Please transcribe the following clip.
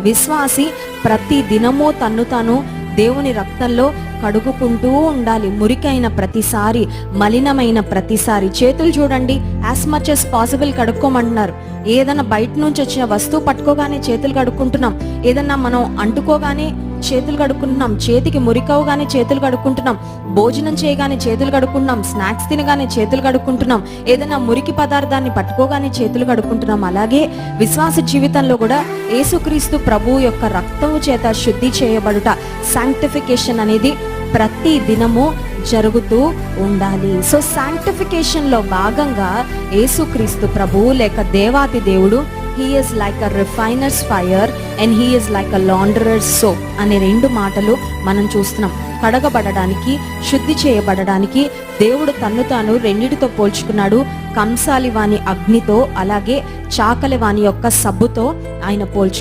విశ్వాసి ప్రతి దినము తన్ను తాను దేవుని రక్తంలో కడుగుకుంటూ ఉండాలి. మురికైన ప్రతిసారి, మలినమైన ప్రతిసారి చేతులు చూడండి, యాజ్ మచ్ as పాసిబుల్ కడుక్కోమంటున్నారు. ఏదైనా బయట నుంచి వచ్చిన వస్తువు పట్టుకోగానే చేతులు కడుక్కుంటున్నాం, ఏదన్నా మనం అంటుకోగానే చేతులు కడుక్కుంటున్నాం, చేతికి మురికవగానే చేతులు కడుక్కుంటున్నాం, భోజనం చేయగానే చేతులు కడుక్కుంటున్నాం, స్నాక్స్ తినగానే చేతులు కడుక్కుంటున్నాం, ఏదైనా మురికి పదార్థాన్ని పట్టుకోగానే చేతులు కడుక్కుంటున్నాం. అలాగే విశ్వాస జీవితంలో కూడా యేసుక్రీస్తు ప్రభువు యొక్క రక్తము చేత శుద్ధి చేయబడుట, శాంక్టిఫికేషన్ అనేది ప్రతి దినము జరుగుతూ ఉండాలి. సో శాంక్టిఫికేషన్ లో భాగంగా యేసుక్రీస్తు ప్రభువు లేక దేవాది దేవుడు He is like a refiner's fire and he is like a launderer's soap అనే 2 మాటలు మనం చూస్తున్నాం. కడగబడడానికి, శుద్ధి చేయబడడానికి దేవుడు తన్ను తాను రెండిటితో పోల్చుకున్నాడు. కంసాలి వాని అగ్నితో, అలాగే చాకలి వాని యొక్క సబ్బుతో ఆయన పోల్చుకున్నాడు.